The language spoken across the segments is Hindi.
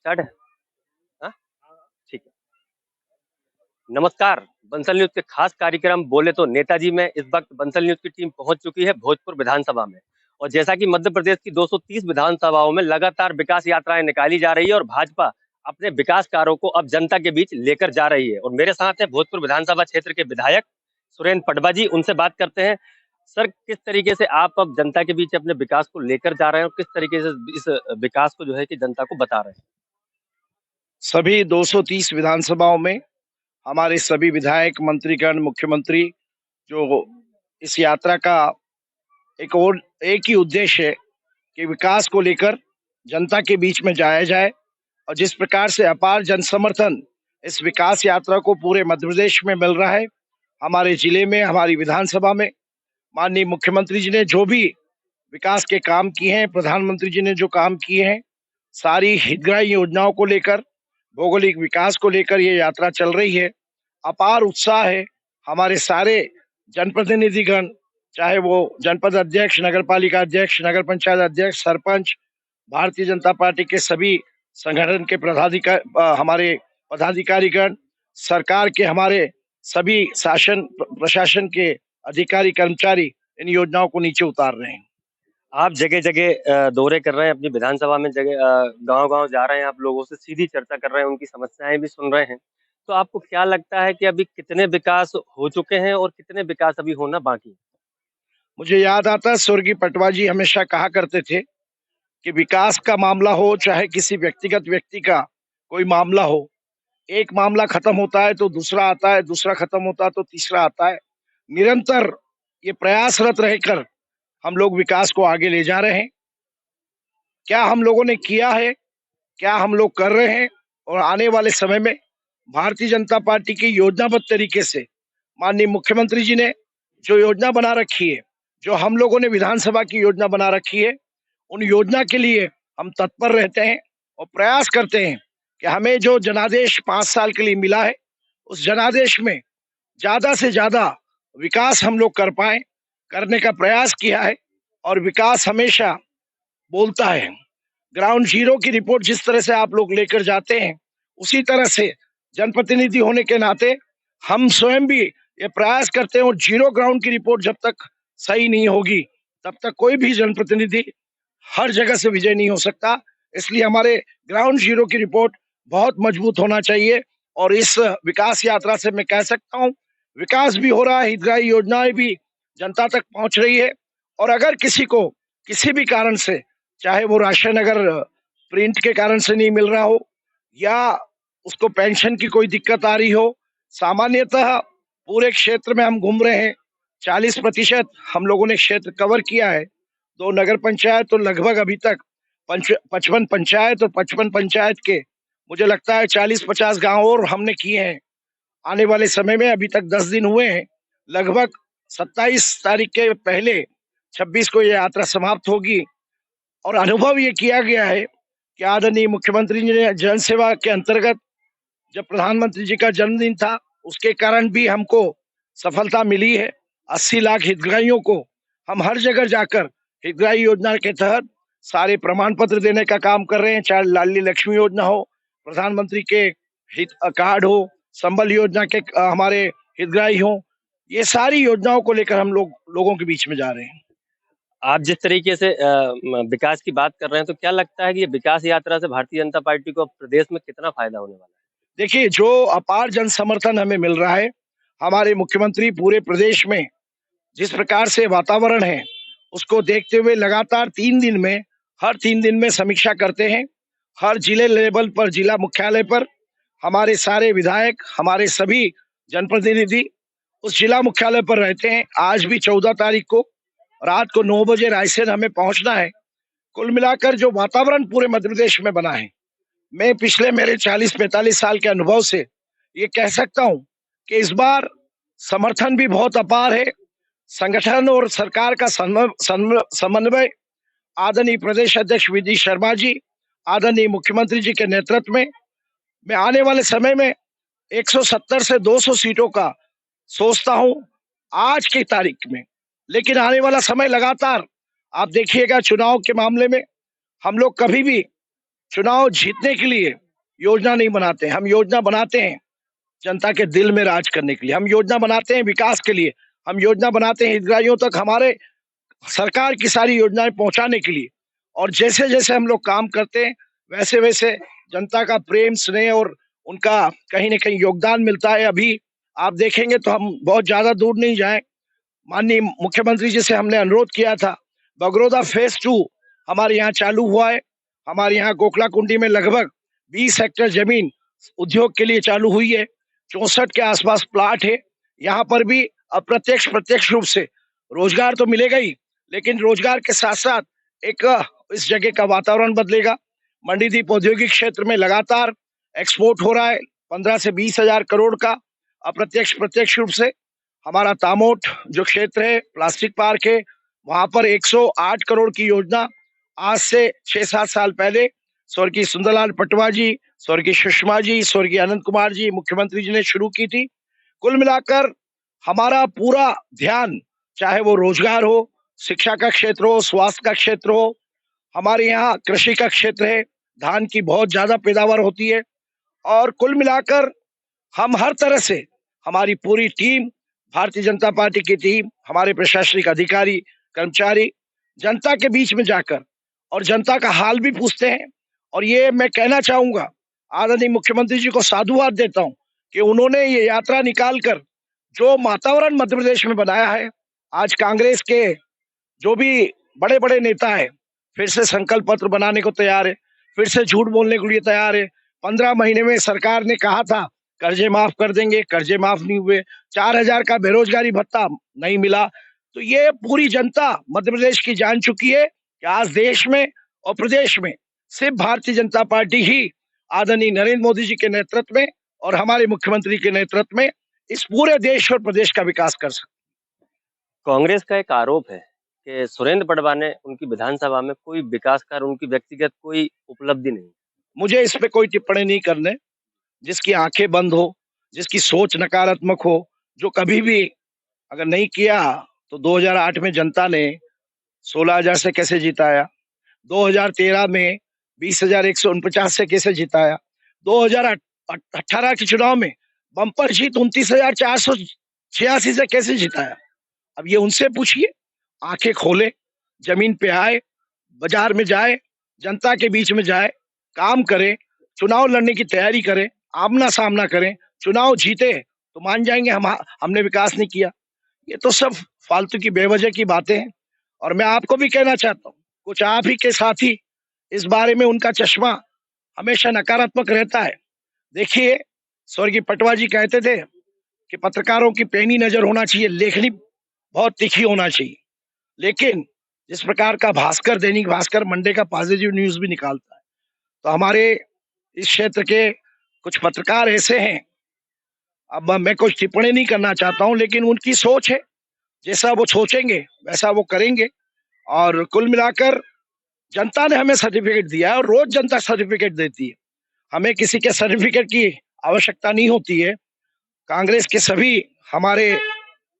स्टार्ट है। हाँ, ठीक है। नमस्कार। बंसल न्यूज के खास कार्यक्रम बोले तो नेताजी में इस वक्त बंसल न्यूज की टीम पहुंच चुकी है भोजपुर विधानसभा में। और जैसा कि मध्य प्रदेश की 230 विधानसभाओं में लगातार विकास यात्राएं निकाली जा रही है और भाजपा अपने विकास कार्यों को अब जनता के बीच लेकर जा रही है। और मेरे साथ है भोजपुर विधानसभा क्षेत्र के विधायक सुरेंद्र पटवा जी। उनसे बात करते हैं। सर, किस तरीके से आप अब जनता के बीच अपने विकास को लेकर जा रहे हैं और किस तरीके से इस विकास को जो है कि जनता को बता रहे हैं? सभी 230 विधानसभाओं में हमारे सभी विधायक, मंत्रीगण, मुख्यमंत्री जो इस यात्रा का एक ही उद्देश्य है कि विकास को लेकर जनता के बीच में जाया जाए। और जिस प्रकार से अपार जन समर्थन इस विकास यात्रा को पूरे मध्य प्रदेश में मिल रहा है, हमारे जिले में, हमारी विधानसभा में माननीय मुख्यमंत्री जी ने जो भी विकास के काम किए हैं, प्रधानमंत्री जी ने जो काम किए हैं, सारी हितग्राही योजनाओं को लेकर, भौगोलिक विकास को लेकर ये यात्रा चल रही है। अपार उत्साह है। हमारे सारे जनप्रतिनिधिगण, चाहे वो जनपद अध्यक्ष, नगर पालिका अध्यक्ष, नगर पंचायत अध्यक्ष, सरपंच, भारतीय जनता पार्टी के सभी संगठन के हमारे पदाधिकारीगण, सरकार के हमारे सभी शासन प्रशासन के अधिकारी कर्मचारी इन योजनाओं को नीचे उतार रहे हैं। आप जगह जगह दौरे कर रहे हैं अपनी विधानसभा में, जगह गांव गांव जा रहे हैं, आप लोगों से सीधी चर्चा कर रहे हैं, उनकी समस्याएं भी सुन रहे हैं। तो आपको क्या लगता है कि अभी कितने विकास हो चुके हैं और कितने विकास अभी होना बाकी है? मुझे याद आता है, स्वर्गीय पटवा जी हमेशा कहा करते थे कि विकास का मामला हो, चाहे किसी व्यक्तिगत व्यक्ति का कोई मामला हो, एक मामला खत्म होता है तो दूसरा आता है, दूसरा खत्म होता है तो तीसरा आता है। निरंतर ये प्रयासरत रहकर हम लोग विकास को आगे ले जा रहे हैं। क्या हम लोगों ने किया है, क्या हम लोग कर रहे हैं, और आने वाले समय में भारतीय जनता पार्टी की योजनाबद्ध तरीके से माननीय मुख्यमंत्री जी ने जो योजना बना रखी है, जो हम लोगों ने विधानसभा की योजना बना रखी है, उन योजना के लिए हम तत्पर रहते हैं और प्रयास करते हैं कि हमें जो जनादेश 5 साल के लिए मिला है, उस जनादेश में ज्यादा से ज्यादा विकास हम लोग कर पाए, करने का प्रयास किया है। और विकास हमेशा बोलता है। ग्राउंड जीरो की रिपोर्ट जिस तरह से आप लोग लेकर जाते हैं, उसी तरह से जनप्रतिनिधि होने के नाते हम स्वयं भी ये प्रयास करते हैं। और जीरो ग्राउंड की रिपोर्ट जब तक सही नहीं होगी, तब तक कोई भी जनप्रतिनिधि हर जगह से विजय नहीं हो सकता। इसलिए हमारे ग्राउंड जीरो की रिपोर्ट बहुत मजबूत होना चाहिए। और इस विकास यात्रा से मैं कह सकता हूँ, विकास भी हो रहा है, हितग्राही योजनाएं भी जनता तक पहुंच रही है। और अगर किसी को किसी भी कारण से, चाहे वो राशन अगर प्रिंट के कारण से नहीं मिल रहा हो, या उसको पेंशन की कोई दिक्कत आ रही हो, सामान्यतः पूरे क्षेत्र में हम घूम रहे हैं, 40% हम लोगों ने क्षेत्र कवर किया है। 2 नगर पंचायत तो लगभग अभी तक 55 पंचायत, और 55 पंचायत के मुझे लगता है 40-50 गांव और हमने किए हैं। आने वाले समय में, अभी तक 10 दिन हुए हैं, लगभग 27 तारीख के पहले 26 को ये यात्रा समाप्त होगी। और अनुभव ये किया गया है कि आदरणीय मुख्यमंत्री जी ने जन सेवा के अंतर्गत, जब प्रधानमंत्री जी का जन्मदिन था, उसके कारण भी हमको सफलता मिली है। 80 लाख हितग्राहियों को हम हर जगह जाकर हितग्राही योजना के तहत सारे प्रमाण पत्र देने का काम कर रहे हैं। चाहे लाडली लक्ष्मी योजना हो, प्रधानमंत्री के हित कार्ड हो, संबल योजना के हमारे हितग्राही हो, ये सारी योजनाओं को लेकर हम लोगों के बीच में जा रहे हैं। आप जिस तरीके से विकास की बात कर रहे हैं, तो क्या लगता है कि ये विकास यात्रा से भारतीय जनता पार्टी को प्रदेश में कितना फायदा होने वाला है? देखिए, जो अपार जन समर्थन हमें मिल रहा है, हमारे मुख्यमंत्री पूरे प्रदेश में जिस प्रकार से वातावरण है, उसको देखते हुए लगातार 3 दिन में, हर 3 दिन में समीक्षा करते हैं। हर जिले लेवल पर, जिला मुख्यालय पर हमारे सारे विधायक, हमारे सभी जनप्रतिनिधि उस जिला मुख्यालय पर रहते हैं। आज भी 14 तारीख को रात को 9 बजे रायसेन हमें पहुंचना है। कुल मिलाकर जो वातावरण पूरे मध्य प्रदेश में बना है, मैं पिछले मेरे 40-45 साल के अनुभव से ये कह सकता हूं कि इस बार समर्थन भी बहुत अपार है। संगठन और सरकार का समन्वय आदरणीय प्रदेश अध्यक्ष विधि शर्मा जी, आदरणीय मुख्यमंत्री जी के नेतृत्व में, मैं आने वाले समय में 170 से 200 सीटों का सोचता हूं आज की तारीख में। लेकिन आने वाला समय लगातार आप देखिएगा, चुनाव के मामले में हम लोग कभी भी चुनाव जीतने के लिए योजना नहीं बनाते हैं, हम योजना बनाते हैं जनता के दिल में राज करने के लिए, हम योजना बनाते हैं विकास के लिए, हम योजना बनाते हैं हितग्राहियों तक हमारे सरकार की सारी योजनाएं पहुंचाने के लिए। और जैसे जैसे हम लोग काम करते हैं वैसे वैसे जनता का प्रेम स्नेह और उनका कहीं ना कहीं योगदान मिलता है। अभी आप देखेंगे तो हम बहुत ज्यादा दूर नहीं जाएं, माननीय मुख्यमंत्री जी से हमने अनुरोध किया था, बगरोदा फेज 2 हमारे यहाँ चालू हुआ है। हमारे यहाँ गोखला कुंडी में लगभग 20 हेक्टेयर जमीन उद्योग के लिए चालू हुई है, 64 के आसपास प्लाट है। यहाँ पर भी अप्रत्यक्ष प्रत्यक्ष रूप से रोजगार तो मिलेगा ही, लेकिन रोजगार के साथ साथ एक इस जगह का वातावरण बदलेगा। मंडीदीप औद्योगिक क्षेत्र में लगातार एक्सपोर्ट हो रहा है 15 से 20 हजार करोड़ का अप्रत्यक्ष प्रत्यक्ष रूप से। हमारा तामोट जो क्षेत्र है प्लास्टिक पार्क है, वहां पर 108 करोड़ की योजना आज से 6-7 साल पहले स्वर्गीय सुंदरलाल पटवा जी, स्वर्गीय सुषमा जी, स्वर्गीय अनंत कुमार जी मुख्यमंत्री जी ने शुरू की थी। कुल मिलाकर हमारा पूरा ध्यान, चाहे वो रोजगार हो, शिक्षा का क्षेत्र हो, स्वास्थ्य का क्षेत्र हो, हमारे यहाँ कृषि का क्षेत्र है, धान की बहुत ज्यादा पैदावार होती है। और कुल मिलाकर हम हर तरह से हमारी पूरी टीम, भारतीय जनता पार्टी की टीम, हमारे प्रशासनिक अधिकारी कर्मचारी जनता के बीच में जाकर और जनता का हाल भी पूछते हैं। और ये मैं कहना चाहूंगा, आदरणीय मुख्यमंत्री जी को साधुवाद देता हूं कि उन्होंने ये यात्रा निकाल कर जो वातावरण मध्य प्रदेश में बनाया है। आज कांग्रेस के जो भी बड़े बड़े नेता है फिर से संकल्प पत्र बनाने को तैयार है, फिर से झूठ बोलने के लिए तैयार है। 15 महीने में सरकार ने कहा था कर्जे माफ कर देंगे, कर्जे माफ नहीं हुए, 4,000 का बेरोजगारी भत्ता नहीं मिला। तो ये पूरी जनता मध्य प्रदेश की जान चुकी है कि आज देश में और प्रदेश में सिर्फ भारतीय जनता पार्टी ही आदरणीय नरेंद्र मोदी जी के नेतृत्व में और हमारे मुख्यमंत्री के नेतृत्व में इस पूरे देश और प्रदेश का विकास कर सकते। कांग्रेस का एक आरोप है कि सुरेंद्र पटवा ने उनकी विधानसभा में कोई विकास कार्य, उनकी व्यक्तिगत कोई उपलब्धि नहीं। मुझे इस पे कोई टिप्पणी नहीं करने। जिसकी आंखें बंद हो, जिसकी सोच नकारात्मक हो, जो कभी भी अगर नहीं किया तो 2008 में जनता ने 16,000 से कैसे जिताया, 2013 में 20,149 से कैसे जिताया, 2018 के चुनाव में बम्पर जीत 29,486 से कैसे जिताया। अब ये उनसे पूछिए, आंखें खोले, जमीन पे आए, बाजार में जाए, जनता के बीच में जाए, काम करे, चुनाव लड़ने की तैयारी करे, आमना सामना करें, चुनाव जीते तो मान जाएंगे हमने विकास नहीं किया। ये तो सब फालतू की बेवजह की बातें हैं। और मैं आपको भी कहना चाहता हूँ, कुछ आप ही के साथी इस बारे में उनका चश्मा हमेशा नकारात्मक रहता है। देखिए, स्वर्गीय पटवा जी कहते थे कि पत्रकारों की पैनी नजर होना चाहिए, लेखनी बहुत तीखी होना चाहिए। लेकिन जिस प्रकार का भास्कर, दैनिक भास्कर मंडे का पॉजिटिव न्यूज भी निकालता है, तो हमारे इस क्षेत्र के कुछ पत्रकार ऐसे हैं, अब मैं कुछ टिप्पणी नहीं करना चाहता हूं, लेकिन उनकी सोच है, जैसा वो सोचेंगे वैसा वो करेंगे। और कुल मिलाकर जनता ने हमें सर्टिफिकेट दिया है और रोज जनता सर्टिफिकेट देती है, हमें किसी के सर्टिफिकेट की आवश्यकता नहीं होती है। कांग्रेस के सभी हमारे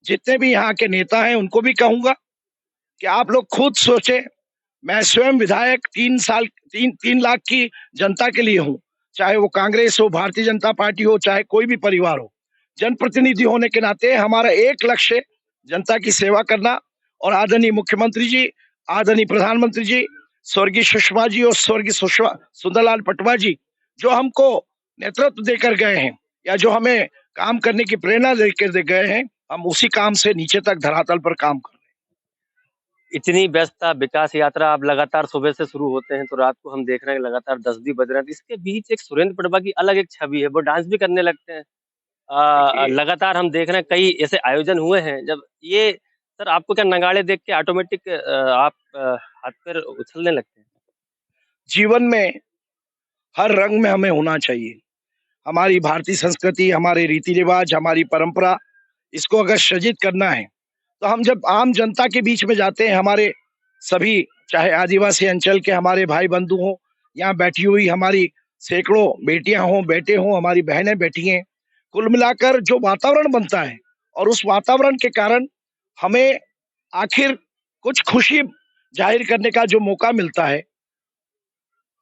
जितने भी यहाँ के नेता हैं उनको भी कहूंगा कि आप लोग खुद सोचे। मैं स्वयं विधायक 3 लाख की जनता के लिए हूँ, चाहे वो कांग्रेस हो, भारतीय जनता पार्टी हो, चाहे कोई भी परिवार हो। जनप्रतिनिधि होने के नाते हमारा एक लक्ष्य जनता की सेवा करना। और आदरणीय मुख्यमंत्री जी, आदरणीय प्रधानमंत्री जी, स्वर्गीय सुषमा जी और स्वर्गीय सुंदरलाल पटवा जी जो हमको नेतृत्व देकर गए हैं या जो हमें काम करने की प्रेरणा देकर दे गए हैं, हम उसी काम से नीचे तक धरातल पर काम कर रहे हैं। इतनी व्यस्तता, विकास यात्रा अब लगातार सुबह से शुरू होते हैं तो रात को हम देख रहे हैं लगातार 10 भी बज रहे हैं। इसके बीच एक सुरेंद्र पटवा की अलग एक छवि है, वो डांस भी करने लगते हैं। देखिए, लगातार हम देख रहे हैं कई ऐसे आयोजन हुए हैं जब ये, सर आपको क्या नगाड़े देख के ऑटोमेटिक आप हाथ पैर उछलने लगते हैं? जीवन में हर रंग में हमें होना चाहिए। हमारी भारतीय संस्कृति, हमारे रीति रिवाज, हमारी परंपरा, इसको अगर सृजित करना है तो हम जब आम जनता के बीच में जाते हैं, हमारे सभी चाहे आदिवासी अंचल के हमारे भाई बंधु हों, यहाँ बैठी हुई हमारी सैकड़ों बेटियां हों, बेटे हों, हमारी बहनें बैठी हैं, कुल मिलाकर जो वातावरण बनता है और उस वातावरण के कारण हमें आखिर कुछ खुशी जाहिर करने का जो मौका मिलता है,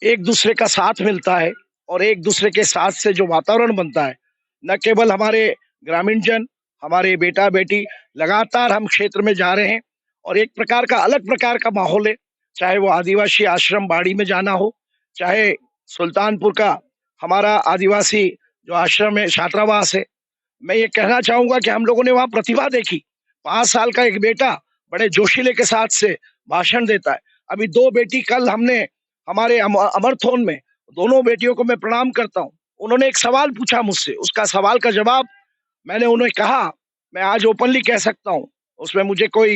एक दूसरे का साथ मिलता है और एक दूसरे के साथ से जो वातावरण बनता है, न केवल हमारे ग्रामीण जन, हमारे बेटा बेटी, लगातार हम क्षेत्र में जा रहे हैं और एक प्रकार का अलग प्रकार का माहौल है, चाहे वो आदिवासी आश्रम बाड़ी में जाना हो, चाहे सुल्तानपुर का हमारा आदिवासी जो आश्रम है, छात्रावास है। मैं ये कहना चाहूंगा कि हम लोगों ने वहां प्रतिभा देखी। 5 साल का एक बेटा बड़े जोशीले के साथ से भाषण देता है। अभी 2 बेटी कल हमने हमारे अमरथोन में, दोनों बेटियों को मैं प्रणाम करता हूँ। उन्होंने एक सवाल पूछा मुझसे, उसका सवाल का जवाब मैंने उन्हें कहा, मैं आज ओपनली कह सकता हूँ, उसमें मुझे कोई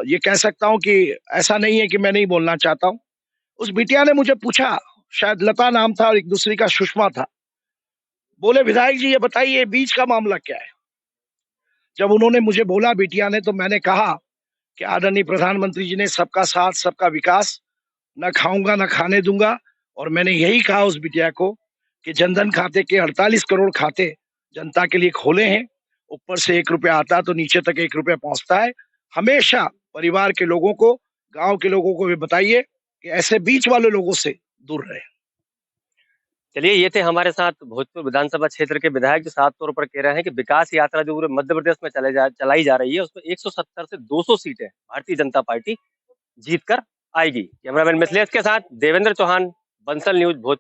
ये कह सकता हूँ कि ऐसा नहीं है कि मैं नहीं बोलना चाहता हूँ। उस बिटिया ने मुझे पूछा, शायद लता नाम था और एक दूसरी का सुषमा था। बोले, विधायक जी ये बताइए ये बीच का मामला क्या है? जब उन्होंने मुझे बोला बिटिया ने, तो मैंने कहा कि आदरणीय प्रधानमंत्री जी ने सबका साथ सबका विकास, न खाऊंगा न खाने दूंगा। और मैंने यही कहा उस बिटिया को कि जनधन खाते के 48 करोड़ खाते जनता के लिए खोले हैं। ऊपर से 1 रुपया आता तो नीचे तक 1 रुपया पहुंचता है। हमेशा परिवार के लोगों को, गांव के लोगों को भी बताइए कि ऐसे बीच वाले लोगों से दूर रहे। चलिए, ये थे हमारे साथ भोजपुर विधानसभा क्षेत्र के विधायक जो साफ तौर पर कह रहे हैं कि विकास यात्रा जो पूरे मध्य प्रदेश में चलाई जा रही है, उसमें 170 से 200 सीटें भारतीय जनता पार्टी जीत कर आएगी। कैमरामैन मिथिलेश के साथ देवेंद्र चौहान, बंसल न्यूज भोजपुर।